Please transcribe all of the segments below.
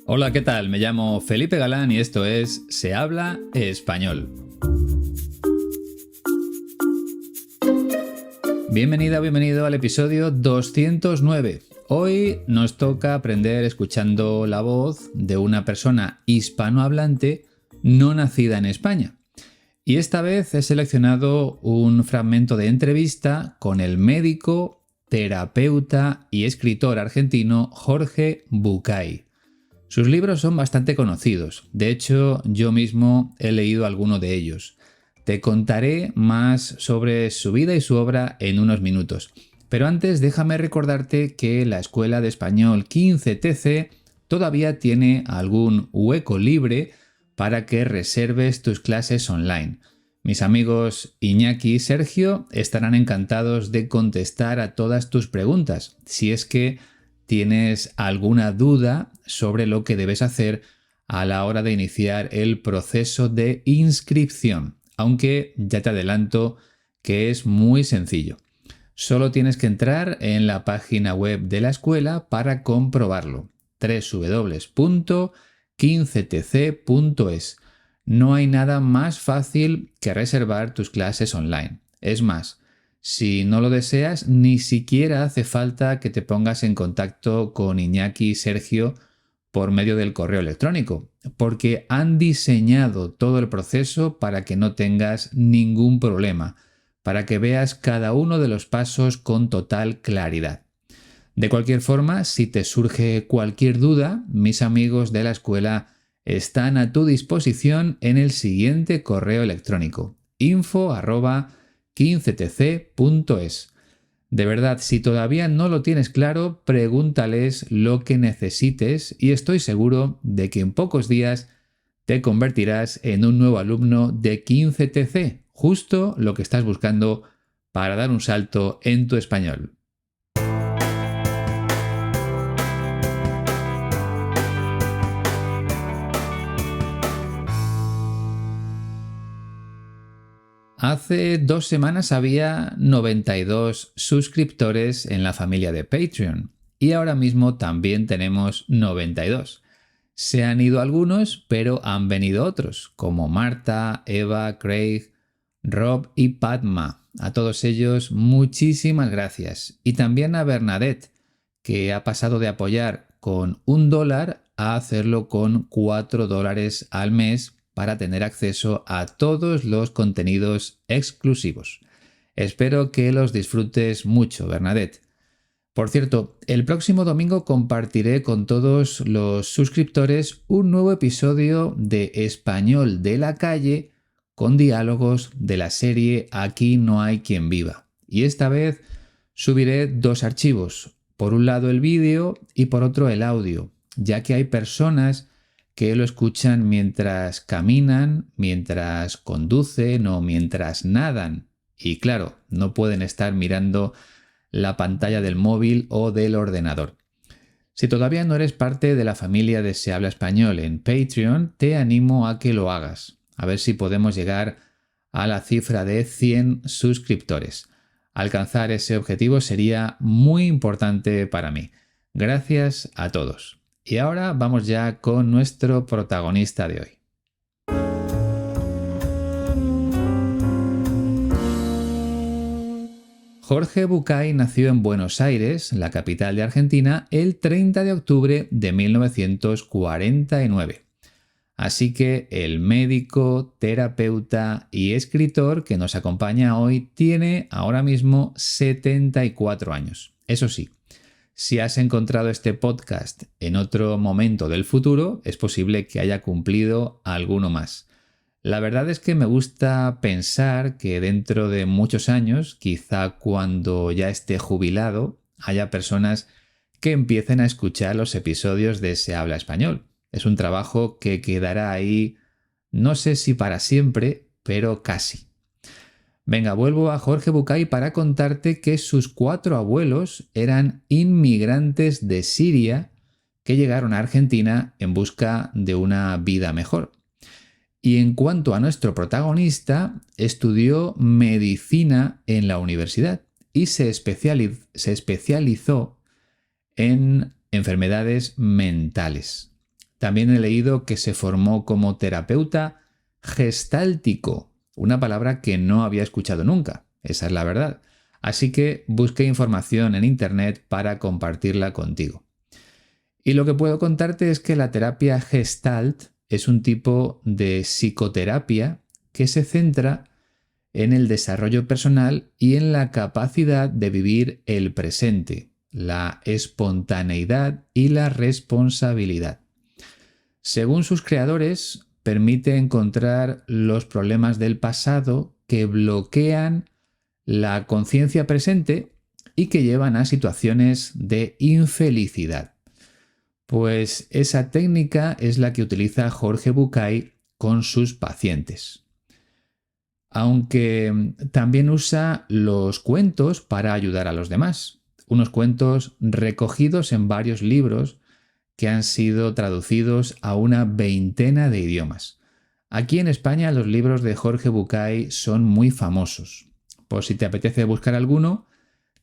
Hola, ¿qué tal? Me llamo Felipe Galán y esto es Se habla español. Bienvenida, bienvenido al episodio 209. Hoy nos toca aprender escuchando la voz de una persona hispanohablante no nacida en España. Y esta vez he seleccionado un fragmento de entrevista con el médico, terapeuta y escritor argentino Jorge Bucay. Sus libros son bastante conocidos, de hecho yo mismo he leído alguno de ellos. Te contaré más sobre su vida y su obra en unos minutos, pero antes déjame recordarte que la Escuela de Español 15TC todavía tiene algún hueco libre para que reserves tus clases online. Mis amigos Iñaki y Sergio estarán encantados de contestar a todas tus preguntas, si es que tienes alguna duda sobre lo que debes hacer a la hora de iniciar el proceso de inscripción, aunque ya te adelanto que es muy sencillo. Solo tienes que entrar en la página web de la escuela para comprobarlo, www.15tc.es. No hay nada más fácil que reservar tus clases online. Es más, si no lo deseas, ni siquiera hace falta que te pongas en contacto con Iñaki y Sergio por medio del correo electrónico, porque han diseñado todo el proceso para que no tengas ningún problema, para que veas cada uno de los pasos con total claridad. De cualquier forma, si te surge cualquier duda, mis amigos de la escuela están a tu disposición en el siguiente correo electrónico: info@15tc.es. De verdad, si todavía no lo tienes claro, pregúntales lo que necesites y estoy seguro de que en pocos días te convertirás en un nuevo alumno de 15TC, justo lo que estás buscando para dar un salto en tu español. Hace 2 semanas había 92 suscriptores en la familia de Patreon y ahora mismo también tenemos 92. Se han ido algunos, pero han venido otros, como Marta, Eva, Craig, Rob y Padma. A todos ellos, muchísimas gracias. Y también a Bernadette, que ha pasado de apoyar con $1 a hacerlo con $4 al mes para tener acceso a todos los contenidos exclusivos. Espero que los disfrutes mucho, Bernadette. Por cierto, el próximo domingo compartiré con todos los suscriptores un nuevo episodio de Español de la Calle con diálogos de la serie Aquí no hay quien viva. Y esta vez subiré 2 archivos, por un lado el vídeo y por otro el audio, ya que hay personas que lo escuchan mientras caminan, mientras conducen o mientras nadan. Y claro, no pueden estar mirando la pantalla del móvil o del ordenador. Si todavía no eres parte de la familia de Se habla español en Patreon, te animo a que lo hagas. A ver si podemos llegar a la cifra de 100 suscriptores. Alcanzar ese objetivo sería muy importante para mí. Gracias a todos. Y ahora vamos ya con nuestro protagonista de hoy. Jorge Bucay nació en Buenos Aires, la capital de Argentina, el 30 de octubre de 1949. Así que el médico, terapeuta y escritor que nos acompaña hoy tiene ahora mismo 74 años. Eso sí, si has encontrado este podcast en otro momento del futuro, es posible que haya cumplido alguno más. La verdad es que me gusta pensar que dentro de muchos años, quizá cuando ya esté jubilado, haya personas que empiecen a escuchar los episodios de Se habla español. Es un trabajo que quedará ahí, no sé si para siempre, pero casi. Venga, vuelvo a Jorge Bucay para contarte que sus 4 abuelos eran inmigrantes de Siria que llegaron a Argentina en busca de una vida mejor. Y en cuanto a nuestro protagonista, estudió medicina en la universidad y se especializó en enfermedades mentales. También he leído que se formó como terapeuta gestáltico, una palabra que no había escuchado nunca, esa es la verdad. Así que busqué información en internet para compartirla contigo. Y lo que puedo contarte es que la terapia Gestalt es un tipo de psicoterapia que se centra en el desarrollo personal y en la capacidad de vivir el presente, la espontaneidad y la responsabilidad. Según sus creadores, permite encontrar los problemas del pasado que bloquean la conciencia presente y que llevan a situaciones de infelicidad. Pues esa técnica es la que utiliza Jorge Bucay con sus pacientes. Aunque también usa los cuentos para ayudar a los demás. Unos cuentos recogidos en varios libros que han sido traducidos a una veintena de idiomas. Aquí en España los libros de Jorge Bucay son muy famosos. Por si te apetece buscar alguno,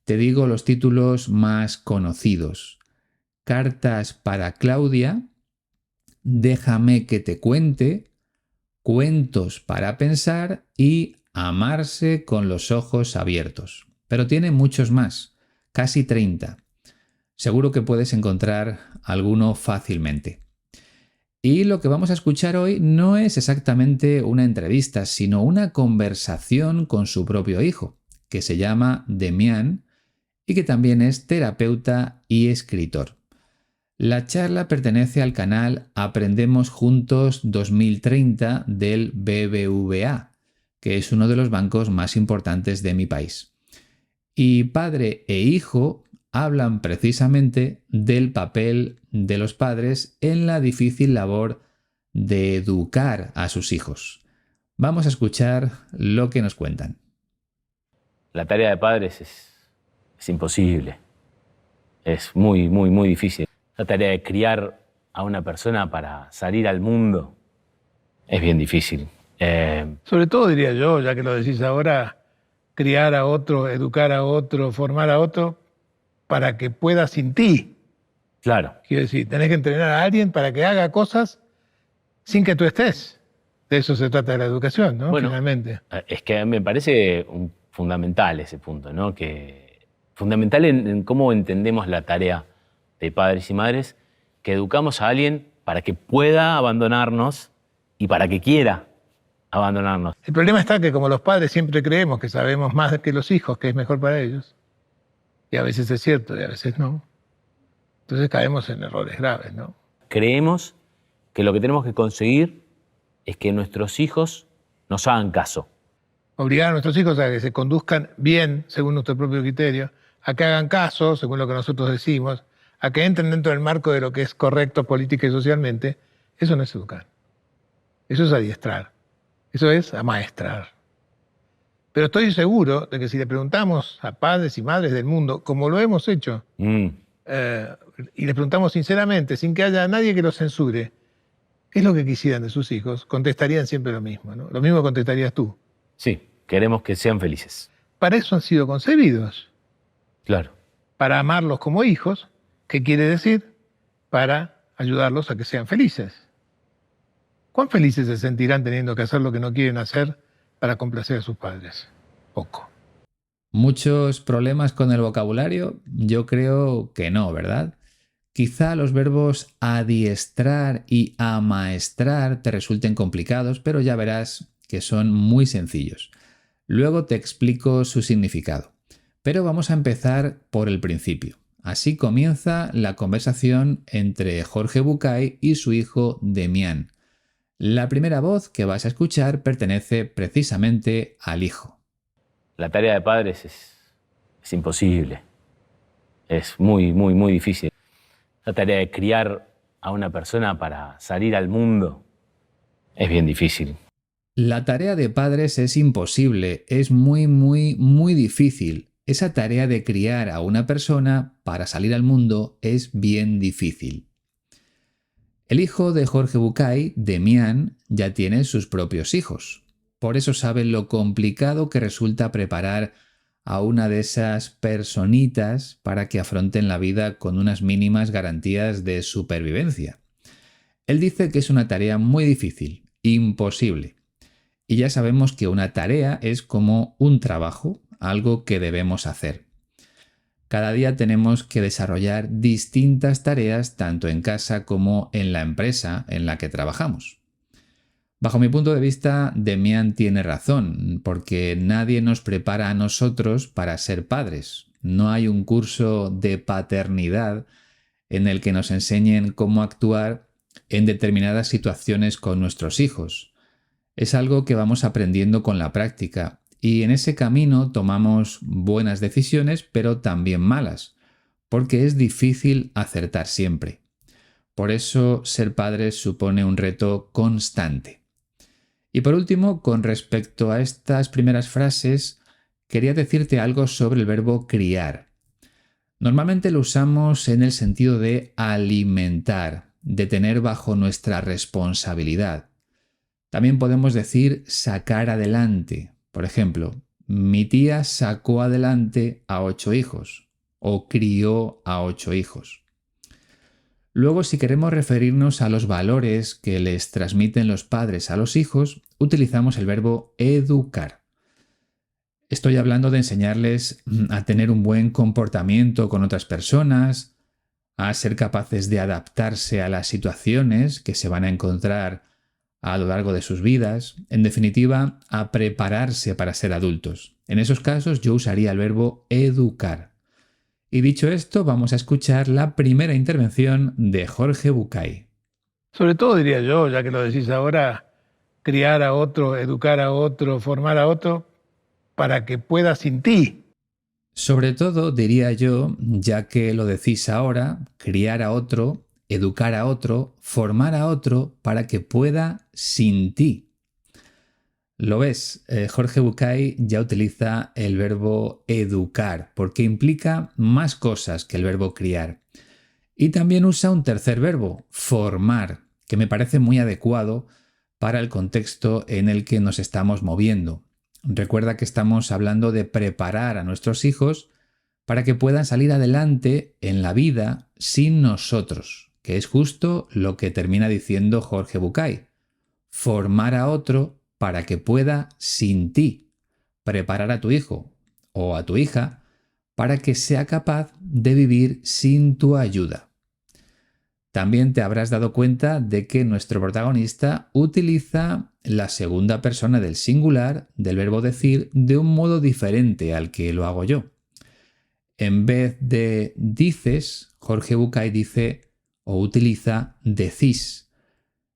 te digo los títulos más conocidos. Cartas para Claudia, Déjame que te cuente, Cuentos para pensar y Amarse con los ojos abiertos. Pero tiene muchos más, casi 30. Seguro que puedes encontrar alguno fácilmente. Y lo que vamos a escuchar hoy no es exactamente una entrevista, sino una conversación con su propio hijo, que se llama Demián y que también es terapeuta y escritor. La charla pertenece al canal Aprendemos Juntos 2030 del BBVA, que es uno de los bancos más importantes de mi país. Y padre e hijo hablan precisamente del papel de los padres en la difícil labor de educar a sus hijos. Vamos a escuchar lo que nos cuentan. La tarea de padres es imposible. Es muy, muy, muy difícil. La tarea de criar a una persona para salir al mundo es bien difícil. Sobre todo, diría yo, ya que lo decís ahora, criar a otro, educar a otro, formar a otro para que pueda sin ti. Claro. Quiero decir, tenés que entrenar a alguien para que haga cosas sin que tú estés. De eso se trata de la educación, ¿no? Bueno, finalmente. Es que me parece fundamental ese punto, ¿no? Fundamental en cómo entendemos la tarea de padres y madres, que educamos a alguien para que pueda abandonarnos y para que quiera abandonarnos. El problema está que como los padres siempre creemos que sabemos más que los hijos, que es mejor para ellos, y a veces es cierto y a veces no, entonces caemos en errores graves, ¿no? Creemos que lo que tenemos que conseguir es que nuestros hijos nos hagan caso. Obligar a nuestros hijos a que se conduzcan bien, según nuestro propio criterio, a que hagan caso, según lo que nosotros decimos, a que entren dentro del marco de lo que es correcto política y socialmente, eso no es educar. Eso es adiestrar. Eso es amaestrar. Pero estoy seguro de que si le preguntamos a padres y madres del mundo, como lo hemos hecho, y les preguntamos sinceramente, sin que haya nadie que los censure, ¿qué es lo que quisieran de sus hijos? Contestarían siempre lo mismo, ¿no? Lo mismo contestarías tú. Sí, queremos que sean felices. Para eso han sido concebidos. Claro. Para amarlos como hijos, ¿qué quiere decir? Para ayudarlos a que sean felices. ¿Cuán felices se sentirán teniendo que hacer lo que no quieren hacer para complacer a sus padres? Poco. ¿Muchos problemas con el vocabulario? Yo creo que no, ¿verdad? Quizá los verbos adiestrar y amaestrar te resulten complicados, pero ya verás que son muy sencillos. Luego te explico su significado. Pero vamos a empezar por el principio. Así comienza la conversación entre Jorge Bucay y su hijo Demián. La primera voz que vas a escuchar pertenece precisamente al hijo. La tarea de padres es imposible. Es muy, muy, muy difícil. La tarea de criar a una persona para salir al mundo es bien difícil. La tarea de padres es imposible, es muy, muy, muy difícil. Esa tarea de criar a una persona para salir al mundo es bien difícil. El hijo de Jorge Bucay, Demián, ya tiene sus propios hijos. Por eso sabe lo complicado que resulta preparar a una de esas personitas para que afronten la vida con unas mínimas garantías de supervivencia. Él dice que es una tarea muy difícil, imposible. Y ya sabemos que una tarea es como un trabajo, algo que debemos hacer. Cada día tenemos que desarrollar distintas tareas tanto en casa como en la empresa en la que trabajamos. Bajo mi punto de vista, Demián tiene razón, porque nadie nos prepara a nosotros para ser padres. No hay un curso de paternidad en el que nos enseñen cómo actuar en determinadas situaciones con nuestros hijos. Es algo que vamos aprendiendo con la práctica y en ese camino tomamos buenas decisiones, pero también malas, porque es difícil acertar siempre. Por eso ser padres supone un reto constante. Y por último, con respecto a estas primeras frases, quería decirte algo sobre el verbo criar. Normalmente lo usamos en el sentido de alimentar, de tener bajo nuestra responsabilidad. También podemos decir sacar adelante. Por ejemplo, mi tía sacó adelante a 8 hijos o crió a 8 hijos. Luego, si queremos referirnos a los valores que les transmiten los padres a los hijos, utilizamos el verbo educar. Estoy hablando de enseñarles a tener un buen comportamiento con otras personas, a ser capaces de adaptarse a las situaciones que se van a encontrar a lo largo de sus vidas, en definitiva, a prepararse para ser adultos. En esos casos yo usaría el verbo educar. Y dicho esto, vamos a escuchar la primera intervención de Jorge Bucay. Sobre todo diría yo, ya que lo decís ahora, criar a otro, educar a otro, formar a otro, para que pueda sin ti. Sobre todo, diría yo, ya que lo decís ahora, criar a otro, educar a otro, formar a otro para que pueda sin ti. Lo ves, Jorge Bucay ya utiliza el verbo educar porque implica más cosas que el verbo criar. Y también usa un tercer verbo, formar, que me parece muy adecuado para el contexto en el que nos estamos moviendo. Recuerda que estamos hablando de preparar a nuestros hijos para que puedan salir adelante en la vida sin nosotros, que es justo lo que termina diciendo Jorge Bucay. Formar a otro para que pueda sin ti. Preparar a tu hijo o a tu hija para que sea capaz de vivir sin tu ayuda. También te habrás dado cuenta de que nuestro protagonista utiliza la segunda persona del singular del verbo decir de un modo diferente al que lo hago yo. En vez de dices, Jorge Bucay dice o utiliza decís.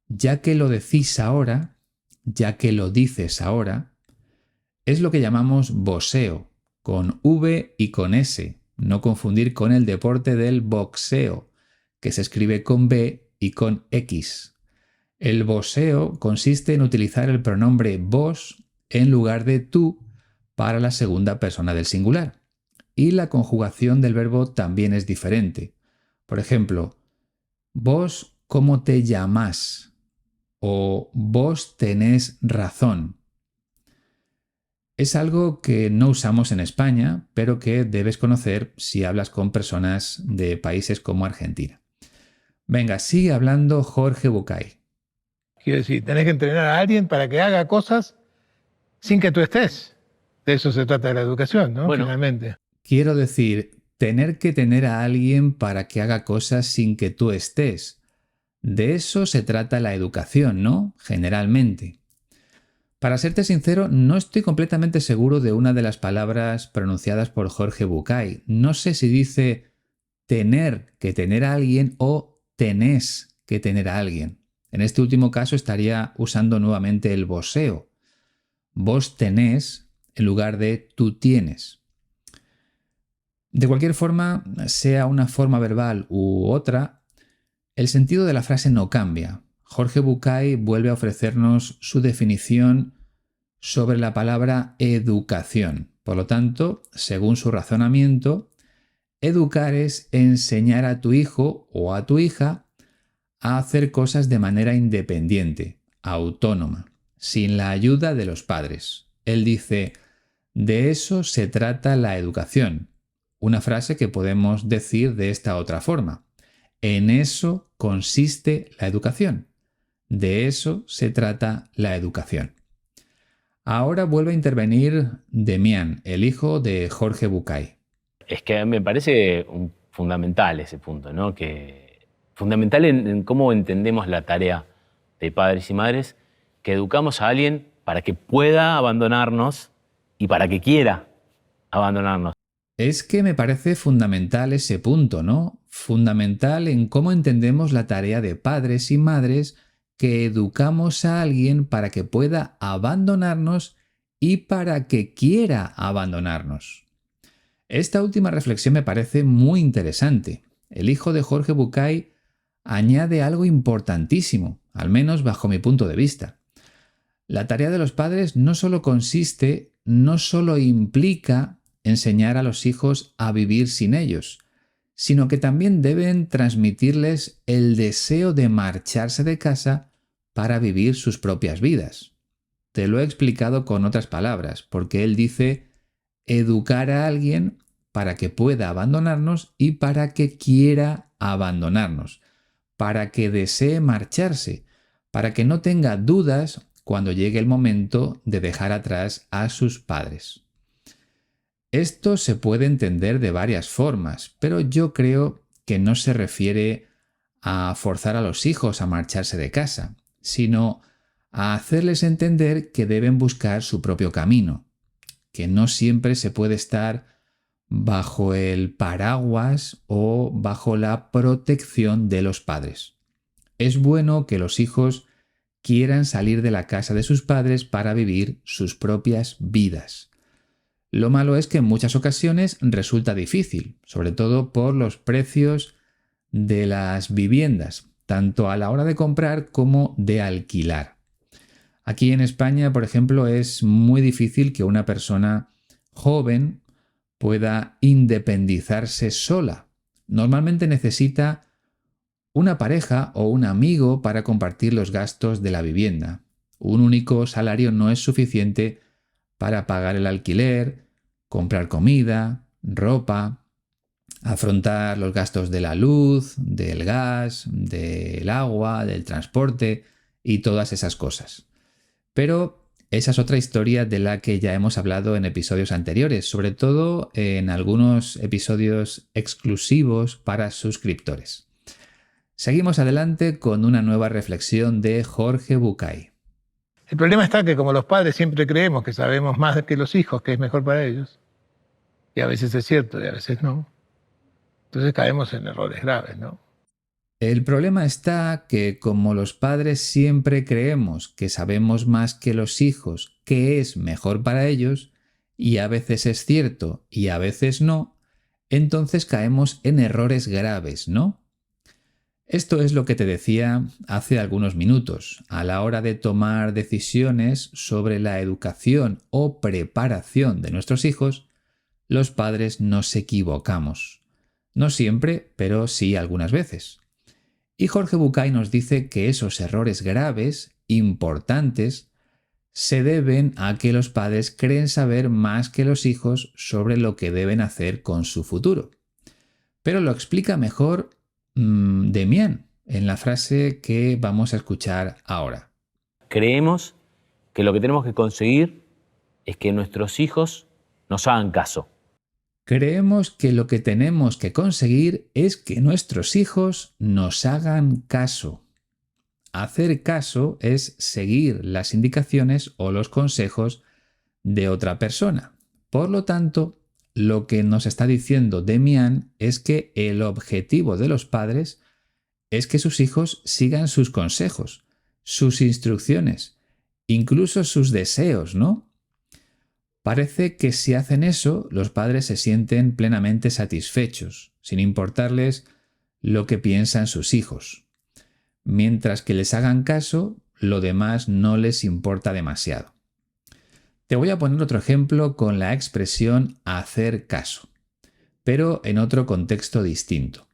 Ya que lo decís ahora, ya que lo dices ahora, es lo que llamamos voseo, con V y con S, no confundir con el deporte del boxeo, que se escribe con B y con X. El voseo consiste en utilizar el pronombre vos en lugar de tú para la segunda persona del singular. Y la conjugación del verbo también es diferente. Por ejemplo, vos ¿cómo te llamás? O vos tenés razón. Es algo que no usamos en España, pero que debes conocer si hablas con personas de países como Argentina. Venga, sigue hablando Jorge Bucay. Quiero decir, tenés que entrenar a alguien para que haga cosas sin que tú estés. De eso se trata de la educación, ¿no? Bueno. Finalmente. Quiero decir, tener que tener a alguien para que haga cosas sin que tú estés. De eso se trata la educación, ¿no? Generalmente. Para serte sincero, no estoy completamente seguro de una de las palabras pronunciadas por Jorge Bucay. No sé si dice tener que tener a alguien o tenés que tener a alguien. En este último caso estaría usando nuevamente el voseo. Vos tenés en lugar de tú tienes. De cualquier forma, sea una forma verbal u otra, el sentido de la frase no cambia. Jorge Bucay vuelve a ofrecernos su definición sobre la palabra educación. Por lo tanto, según su razonamiento, educar es enseñar a tu hijo o a tu hija a hacer cosas de manera independiente, autónoma, sin la ayuda de los padres. Él dice, de eso se trata la educación. Una frase que podemos decir de esta otra forma. En eso consiste la educación. De eso se trata la educación. Ahora vuelve a intervenir Demián, el hijo de Jorge Bucay. Es que me parece fundamental ese punto, ¿no? Fundamental en cómo entendemos la tarea de padres y madres, que educamos a alguien para que pueda abandonarnos y para que quiera abandonarnos. Es que me parece fundamental ese punto, ¿no? Fundamental en cómo entendemos la tarea de padres y madres, que educamos a alguien para que pueda abandonarnos y para que quiera abandonarnos. Esta última reflexión me parece muy interesante. El hijo de Jorge Bucay añade algo importantísimo, al menos bajo mi punto de vista. La tarea de los padres no solo implica enseñar a los hijos a vivir sin ellos, sino que también deben transmitirles el deseo de marcharse de casa para vivir sus propias vidas. Te lo he explicado con otras palabras, porque él dice educar a alguien para que pueda abandonarnos y para que quiera abandonarnos, para que desee marcharse, para que no tenga dudas cuando llegue el momento de dejar atrás a sus padres. Esto se puede entender de varias formas, pero yo creo que no se refiere a forzar a los hijos a marcharse de casa, sino a hacerles entender que deben buscar su propio camino, que no siempre se puede estar bajo el paraguas o bajo la protección de los padres. Es bueno que los hijos quieran salir de la casa de sus padres para vivir sus propias vidas. Lo malo es que en muchas ocasiones resulta difícil, sobre todo por los precios de las viviendas, tanto a la hora de comprar como de alquilar. Aquí en España, por ejemplo, es muy difícil que una persona joven pueda independizarse sola. Normalmente necesita una pareja o un amigo para compartir los gastos de la vivienda. Un único salario no es suficiente para pagar el alquiler, comprar comida, ropa, afrontar los gastos de la luz, del gas, del agua, del transporte y todas esas cosas. Pero esa es otra historia de la que ya hemos hablado en episodios anteriores, sobre todo en algunos episodios exclusivos para suscriptores. Seguimos adelante con una nueva reflexión de Jorge Bucay. El problema está que como los padres siempre creemos que sabemos más que los hijos, que es mejor para ellos, y a veces es cierto y a veces no, entonces caemos en errores graves, ¿no? El problema está que como los padres siempre creemos que sabemos más que los hijos qué es mejor para ellos, y a veces es cierto y a veces no, entonces caemos en errores graves, ¿no? Esto es lo que te decía hace algunos minutos. A la hora de tomar decisiones sobre la educación o preparación de nuestros hijos, los padres nos equivocamos. No siempre, pero sí algunas veces. Y Jorge Bucay nos dice que esos errores graves, importantes, se deben a que los padres creen saber más que los hijos sobre lo que deben hacer con su futuro. Pero lo explica mejor Demián en la frase que vamos a escuchar ahora. Creemos que lo que tenemos que conseguir es que nuestros hijos nos hagan caso. Creemos que lo que tenemos que conseguir es que nuestros hijos nos hagan caso. Hacer caso es seguir las indicaciones o los consejos de otra persona. Por lo tanto, lo que nos está diciendo Demián es que el objetivo de los padres es que sus hijos sigan sus consejos, sus instrucciones, incluso sus deseos, ¿no? Parece que si hacen eso, los padres se sienten plenamente satisfechos, sin importarles lo que piensan sus hijos. Mientras que les hagan caso, lo demás no les importa demasiado. Te voy a poner otro ejemplo con la expresión hacer caso, pero en otro contexto distinto.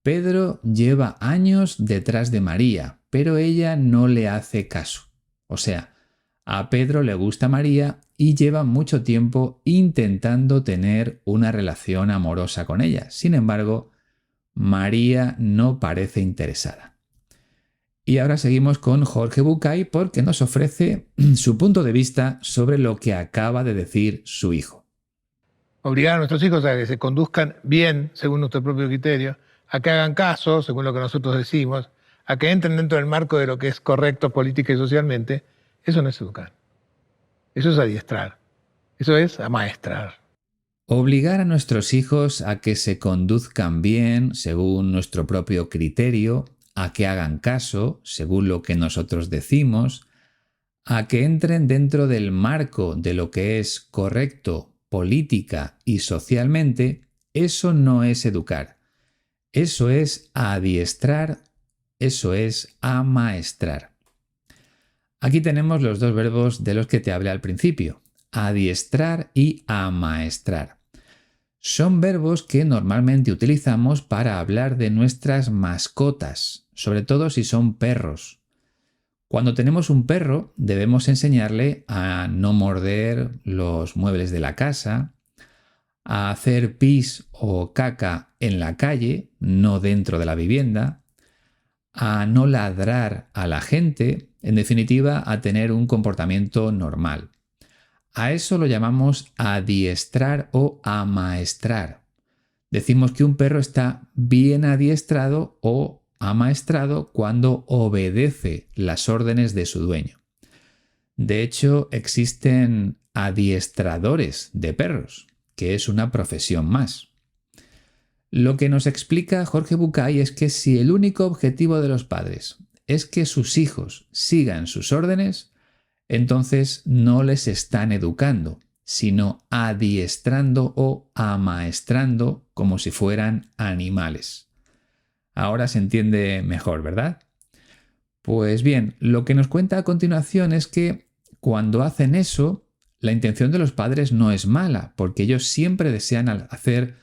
Pedro lleva años detrás de María, pero ella no le hace caso. O sea, a Pedro le gusta María y lleva mucho tiempo intentando tener una relación amorosa con ella. Sin embargo, María no parece interesada. Y ahora seguimos con Jorge Bucay porque nos ofrece su punto de vista sobre lo que acaba de decir su hijo. Obligar a nuestros hijos a que se conduzcan bien, según nuestro propio criterio, a que hagan caso, según lo que nosotros decimos, a que entren dentro del marco de lo que es correcto política y socialmente, eso no es educar. Eso es adiestrar. Eso es amaestrar. Obligar a nuestros hijos a que se conduzcan bien según nuestro propio criterio, a que hagan caso según lo que nosotros decimos, a que entren dentro del marco de lo que es correcto política y socialmente, eso no es educar. Eso es adiestrar, eso es amaestrar. Aquí tenemos los dos verbos de los que te hablé al principio, adiestrar y amaestrar. Son verbos que normalmente utilizamos para hablar de nuestras mascotas, sobre todo si son perros. Cuando tenemos un perro, debemos enseñarle a no morder los muebles de la casa, a hacer pis o caca en la calle, no dentro de la vivienda, a no ladrar a la gente, en definitiva, a tener un comportamiento normal. A eso lo llamamos adiestrar o amaestrar. Decimos que un perro está bien adiestrado o amaestrado cuando obedece las órdenes de su dueño. De hecho, existen adiestradores de perros, que es una profesión más. Lo que nos explica Jorge Bucay es que si el único objetivo de los padres es que sus hijos sigan sus órdenes, entonces no les están educando, sino adiestrando o amaestrando como si fueran animales. Ahora se entiende mejor, ¿verdad? Pues bien, lo que nos cuenta a continuación es que cuando hacen eso, la intención de los padres no es mala, porque ellos siempre desean hacer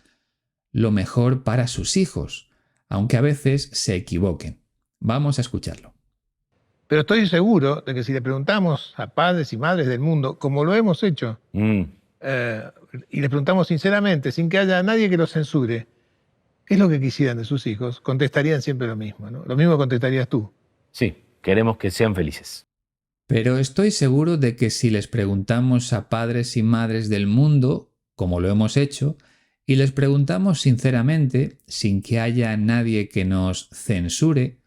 lo mejor para sus hijos, aunque a veces se equivoquen. Vamos a escucharlo. Pero estoy seguro de que si le preguntamos a padres y madres del mundo, como lo hemos hecho, y les preguntamos sinceramente, sin que haya nadie que los censure, ¿qué es lo que quisieran de sus hijos? Contestarían siempre lo mismo, ¿no? Lo mismo contestarías tú. Sí, queremos que sean felices. Pero estoy seguro de que si les preguntamos a padres y madres del mundo, como lo hemos hecho, y les preguntamos sinceramente, sin que haya nadie que nos censure,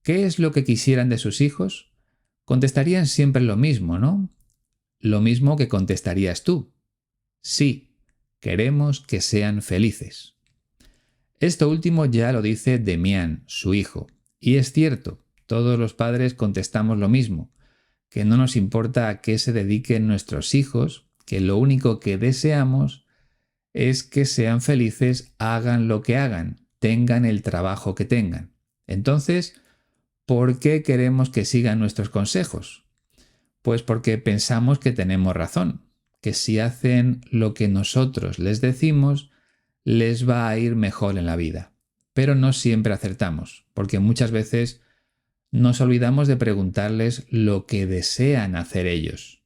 ¿qué es lo que quisieran de sus hijos? Contestarían siempre lo mismo, ¿no? Lo mismo que contestarías tú. Sí, queremos que sean felices. Esto último ya lo dice Demián, su hijo. Y es cierto, todos los padres contestamos lo mismo, que no nos importa a qué se dediquen nuestros hijos, que lo único que deseamos es que sean felices, hagan lo que hagan, tengan el trabajo que tengan. Entonces, ¿por qué queremos que sigan nuestros consejos? Pues porque pensamos que tenemos razón, que si hacen lo que nosotros les decimos, les va a ir mejor en la vida. Pero no siempre acertamos, porque muchas veces nos olvidamos de preguntarles lo que desean hacer ellos.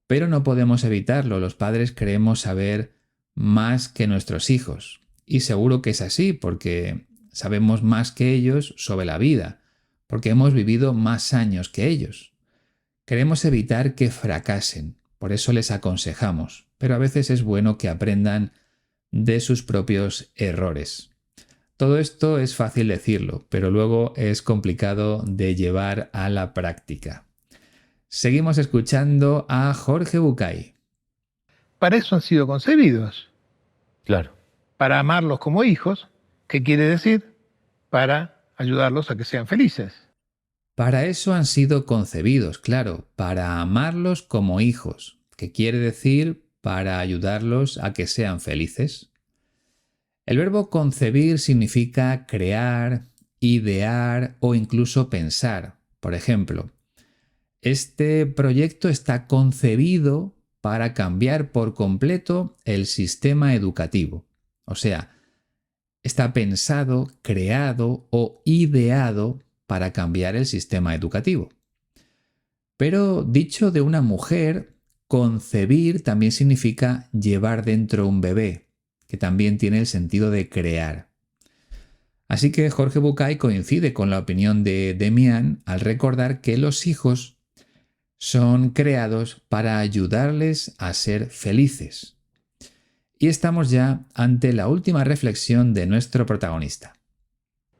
Pero no podemos evitarlo, los padres creemos saber más que nuestros hijos. Y seguro que es así, porque sabemos más que ellos sobre la vida, porque hemos vivido más años que ellos. Queremos evitar que fracasen, por eso les aconsejamos, pero a veces es bueno que aprendan de sus propios errores. Todo esto es fácil decirlo, pero luego es complicado de llevar a la práctica. Seguimos escuchando a Jorge Bucay. Para eso han sido concebidos. Claro. Para amarlos como hijos, ¿qué quiere decir? Para ayudarlos a que sean felices. Para eso han sido concebidos, claro, para amarlos como hijos, que quiere decir para ayudarlos a que sean felices. El verbo concebir significa crear, idear o incluso pensar. Por ejemplo, este proyecto está concebido para cambiar por completo el sistema educativo. O sea, está pensado, creado o ideado para cambiar el sistema educativo. Pero dicho de una mujer, concebir también significa llevar dentro un bebé, que también tiene el sentido de crear. Así que Jorge Bucay coincide con la opinión de Demián al recordar que los hijos son creados para ayudarles a ser felices. Y estamos ya ante la última reflexión de nuestro protagonista.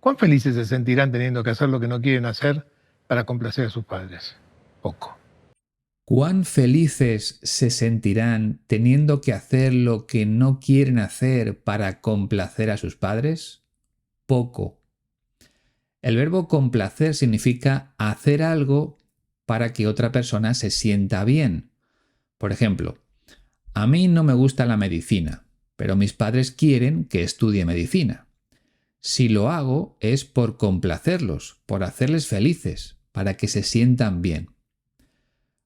¿Cuán felices se sentirán teniendo que hacer lo que no quieren hacer para complacer a sus padres? Poco. ¿Cuán felices se sentirán teniendo que hacer lo que no quieren hacer para complacer a sus padres? Poco. El verbo complacer significa hacer algo para que otra persona se sienta bien. Por ejemplo, a mí no me gusta la medicina, pero mis padres quieren que estudie medicina. Si lo hago es por complacerlos, por hacerles felices, para que se sientan bien.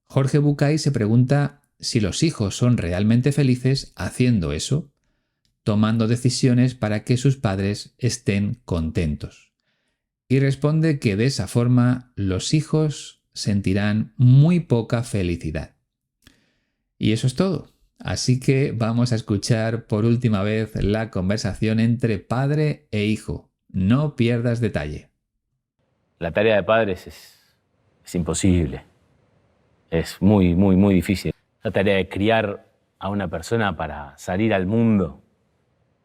Jorge Bucay se pregunta si los hijos son realmente felices haciendo eso, tomando decisiones para que sus padres estén contentos. Y responde que de esa forma los hijos sentirán muy poca felicidad. Y eso es todo. Así que vamos a escuchar por última vez la conversación entre padre e hijo. No pierdas detalle. La tarea de padres es imposible. Es muy, muy, muy difícil. La tarea de criar a una persona para salir al mundo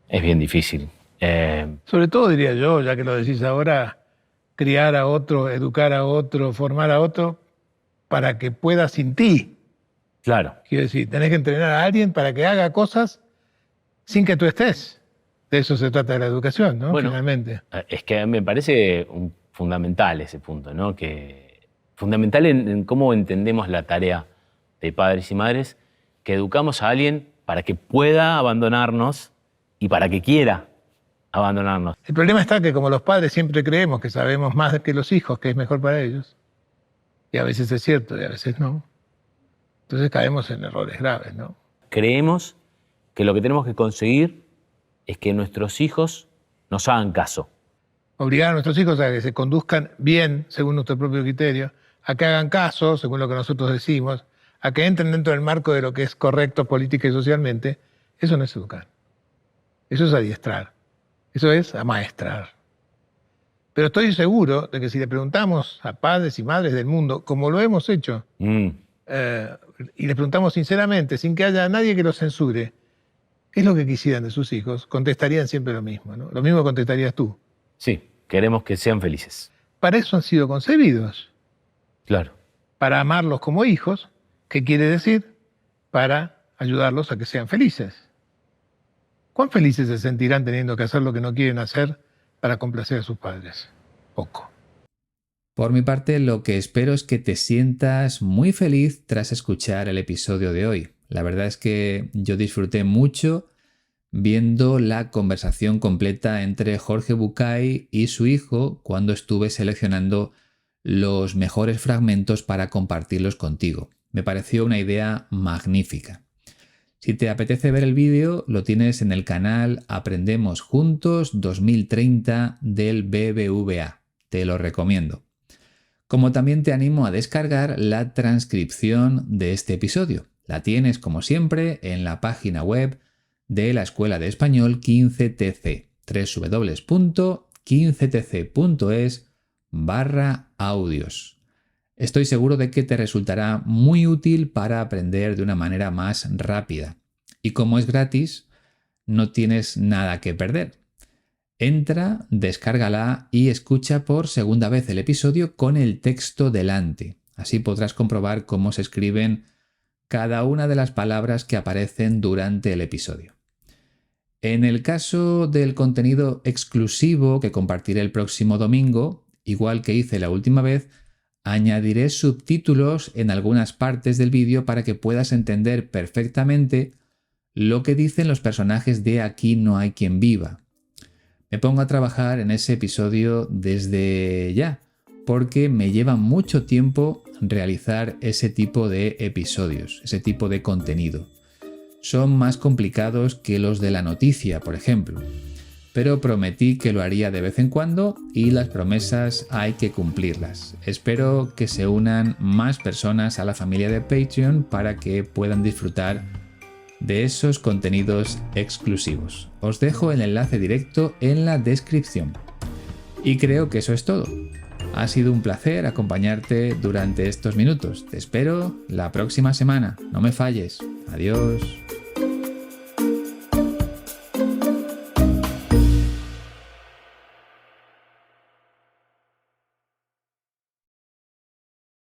es bien difícil. Sobre todo, diría yo, ya que lo decís ahora, criar a otro, educar a otro, formar a otro, para que pueda sin ti. Claro. Quiero decir, tenés que entrenar a alguien para que haga cosas sin que tú estés. De eso se trata de la educación, ¿no? Bueno, finalmente. Es que me parece fundamental ese punto, ¿no? Fundamental en cómo entendemos la tarea de padres y madres, que educamos a alguien para que pueda abandonarnos y para que quiera abandonarnos. El problema está que como los padres siempre creemos que sabemos más que los hijos, que es mejor para ellos, y a veces es cierto y a veces no, entonces caemos en errores graves, ¿no? Creemos que lo que tenemos que conseguir es que nuestros hijos nos hagan caso. Obligar a nuestros hijos a que se conduzcan bien, según nuestro propio criterio, a que hagan caso, según lo que nosotros decimos, a que entren dentro del marco de lo que es correcto política y socialmente, eso no es educar. Eso es adiestrar. Eso es amaestrar. Pero estoy seguro de que si le preguntamos a padres y madres del mundo, como lo hemos hecho, y les preguntamos sinceramente, sin que haya nadie que los censure, ¿qué es lo que quisieran de sus hijos? Contestarían siempre lo mismo, ¿no? Lo mismo contestarías tú. Sí, queremos que sean felices. Para eso han sido concebidos. Claro. Para amarlos como hijos, ¿qué quiere decir? Para ayudarlos a que sean felices. ¿Cuán felices se sentirán teniendo que hacer lo que no quieren hacer para complacer a sus padres? Poco. Por mi parte, lo que espero es que te sientas muy feliz tras escuchar el episodio de hoy. La verdad es que yo disfruté mucho viendo la conversación completa entre Jorge Bucay y su hijo cuando estuve seleccionando los mejores fragmentos para compartirlos contigo. Me pareció una idea magnífica. Si te apetece ver el vídeo, lo tienes en el canal Aprendemos Juntos 2030 del BBVA. Te lo recomiendo. Como también te animo a descargar la transcripción de este episodio. La tienes, como siempre, en la página web de la Escuela de Español 15TC, www.15tc.es/audios. Estoy seguro de que te resultará muy útil para aprender de una manera más rápida. Y como es gratis, no tienes nada que perder. Entra, descárgala y escucha por segunda vez el episodio con el texto delante. Así podrás comprobar cómo se escriben cada una de las palabras que aparecen durante el episodio. En el caso del contenido exclusivo que compartiré el próximo domingo, igual que hice la última vez, añadiré subtítulos en algunas partes del vídeo para que puedas entender perfectamente lo que dicen los personajes de Aquí no hay quien viva. Me pongo a trabajar en ese episodio desde ya, porque me lleva mucho tiempo realizar ese tipo de episodios, ese tipo de contenido. Son más complicados que los de la noticia, por ejemplo, pero prometí que lo haría de vez en cuando y las promesas hay que cumplirlas. Espero que se unan más personas a la familia de Patreon para que puedan disfrutar de esos contenidos exclusivos. Os dejo el enlace directo en la descripción. Y creo que eso es todo. Ha sido un placer acompañarte durante estos minutos. Te espero la próxima semana. No me falles. Adiós.